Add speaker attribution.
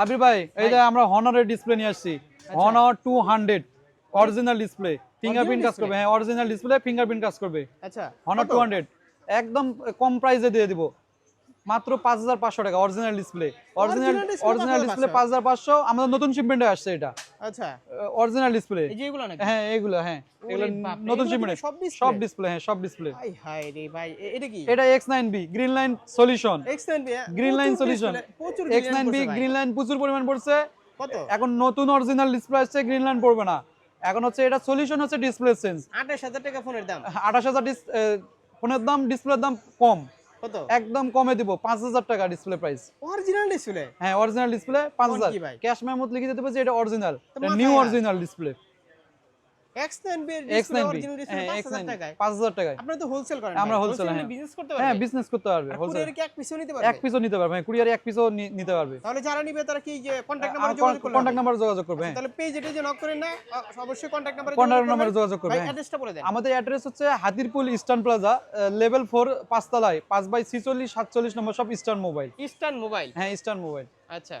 Speaker 1: আবির ভাই এই যে আমরা হনরের ডিসপ্লে নিয়ে আসছি, হনর 200 অরিজিনাল ডিসপ্লে, ফিঙ্গারপ্রিন্ট কাজ করবে। হ্যাঁ অরিজিনাল ডিসপ্লে, ফিঙ্গারপ্রিন্ট কাজ করবে।
Speaker 2: আচ্ছা
Speaker 1: হনর 200 একদম কম প্রাইসে দিয়ে দিব, মাত্র 5500 টাকা। Original display, original display 5500। আমাদের নতুন শিপমেন্টে আসছে এটা।
Speaker 2: আচ্ছা
Speaker 1: অরিজিনাল ডিসপ্লে
Speaker 2: এই যে এগুলো নাকি?
Speaker 1: হ্যাঁ এগুলো, হ্যাঁ এগুলো নতুন শিপমেন্টে সব ডিসপ্লে। হ্যাঁ সব ডিসপ্লে।
Speaker 2: হাই হাই রে ভাই, এটা কি?
Speaker 1: এটা X9B green line solution.
Speaker 2: X9B
Speaker 1: green line solution,
Speaker 2: প্রচুর
Speaker 1: X9B গ্রিন লাইন প্রচুর পরিমাণ পড়ছে।
Speaker 2: কত?
Speaker 1: এখন নতুন অরিজিনাল ডিসপ্লে আসছে, গ্রিন লাইন পড়বে না। এখন হচ্ছে এটা সলিউশন হচ্ছে ডিসপ্লে চেঞ্জ।
Speaker 2: 28000 টাকা ফোনের দাম।
Speaker 1: 28000 ফোনের দাম, ডিসপ্লের দাম কম,
Speaker 2: কত?
Speaker 1: একদম কমে দিব 5000 টাকা ডিসপ্লে প্রাইস।
Speaker 2: Original display?
Speaker 1: হ্যাঁ অরিজিনাল ডিসপ্লে 5000। ক্যাশ মেমোতে লিখে দিতে হবে যে এটা অরিজিনাল, এটা নিউ অরিজিনাল ডিসপ্লে।
Speaker 2: X9B এর ডিসপ্লে অরিজিনাল ডিসপ্লে 5000 টাকায়।
Speaker 1: 5000 টাকায়।
Speaker 2: আপনারা তো হোলসেল করেন?
Speaker 1: আমরা হোলসেল, হ্যাঁ
Speaker 2: বিজনেস করতে পারবেন?
Speaker 1: হ্যাঁ বিজনেস করতে পারবে। হোলসেল
Speaker 2: কুরিয়ারে কি এক পিসও নিতে পারবে?
Speaker 1: এক পিসও নিতে পারবে। হ্যাঁ কুরিয়ারে এক পিসও নিতে পারবে।
Speaker 2: তাহলে যারা নিবে তারা কি যে কন্টাক্ট নাম্বারে যোগাযোগ করবে?
Speaker 1: কন্টাক্ট নাম্বারে যোগাযোগ করবে।
Speaker 2: তাহলে পেজ এটা যে নক করেন না, অবশ্যই কন্টাক্ট
Speaker 1: নাম্বারে যোগাযোগ করবে।
Speaker 2: ভাই অ্যাড্রেসটা বলে দেন।
Speaker 1: আমাদের অ্যাড্রেস হচ্ছে হাতিরপুল ইস্টার্ন প্লাজা, লেভেল 4 5 তলায় 5/46 47 নম্বর, সব ইস্টার্ন মোবাইল।
Speaker 2: Eastern mobile?
Speaker 1: হ্যাঁ ইস্টার্ন মোবাইল।
Speaker 2: আচ্ছা